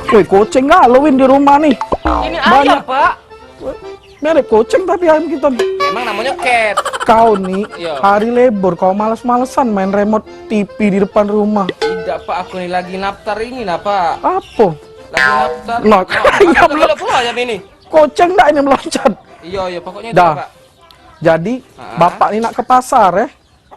Woi, kucing Halloween di rumah nih. Ini ayam, Pak. Mirip kucing tapi ayam kita nih. Memang namanya cat. Kau nih Iya. hari libur, kau males-malesan main remote TV di depan rumah. Tidak, Pak. Aku nih lagi naftar ini, nah, Pak. Apa? Lagi naftar. Nah, ayam Kalau pula ayam ini. Kucing enggak ini meloncat. Iya, pokoknya itu, Dah. Pak. Jadi, bapak ini nak ke pasar ya.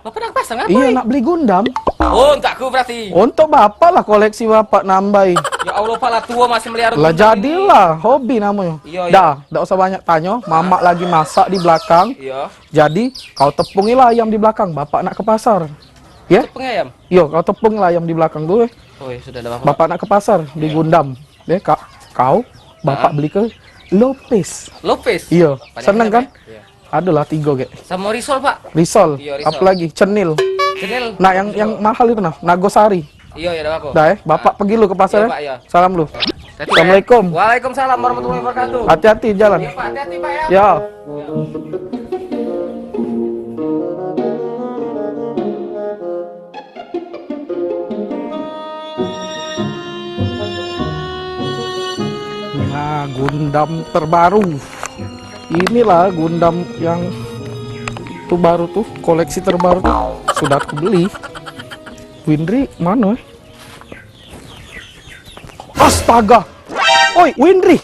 Bapak nak pasang apa? Iya, nak beli Gundam. Oh, entakku berarti. Untuk bapak lah, koleksi bapak nambahin. Ya Allah, Pak, lah tua masih melihara Lah Gundam ini. jadilah, hobi namanya. Iya. Dah, enggak usah banyak tanya. Mamak lagi masak di belakang. Iya. Jadi, kau tepungilah ayam di belakang. Bapak nak ke pasar. Ya? Tepung ayam. Iya, kau tepungilah ayam di belakang dulu. Oh, ya sudah ada Bapak. Bapak nak ke pasar, beli Gundam. Ya, kau, bapak beli ke Lopez. Lopez. Iya, Banyak seneng kan? Iya. Adalah 3 gek. Sama risol, Pak. Risol, Iya, risol. apalagi cenil. Cenil. Nah, yang mahal itu nah, Nagosari. Iya, ya, Bapak. Dah, bapak pergi lu ke pasar Iya, ya. Pak, iya. Salam lu. Hati-hati, Assalamualaikum. ya. Waalaikumsalam warahmatullahi wabarakatuh. Hati-hati jalan. Iya, Pak, hati-hati, Pak ya. Ya. Nah, Gundam terbaru. Inilah Gundam yang tuh baru tuh, koleksi terbaru tuh. Sudah aku beli. Windri mana? Astaga. Oi, Windri.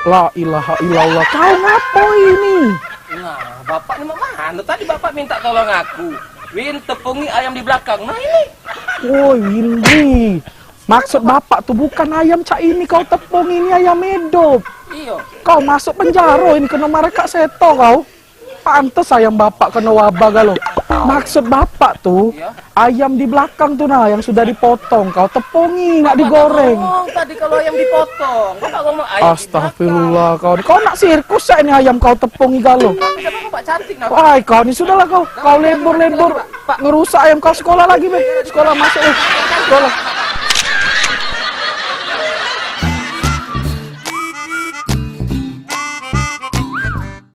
La ilaha illallah. Kau ngapo ini? Nah, Bapak ini mau mana? Tadi Bapak minta tolong aku. Win, tepungi ayam di belakang. Nah, ini. Woi, Windri. Maksud bapak tuh bukan ayam cak ini kau tepung, ini ayam hidup. Iya. Kau masuk penjara ini kena mereka seto kau. Pantes ayam bapak kena wabah galau. Maksud bapak tuh Iya. ayam di belakang tuh nah yang sudah dipotong kau tepungi nggak digoreng. Ngomong tadi kalau ayam dipotong. Bapak ngomong ayam Astagfirullah kau nak sirkus ya ini ayam kau tepungi galau. di belakang. Bapak cantik nah. Wah kau ini sudahlah kau lebur ngerusak ayam kau sekolah lagi be. Sekolah masuk sekolah.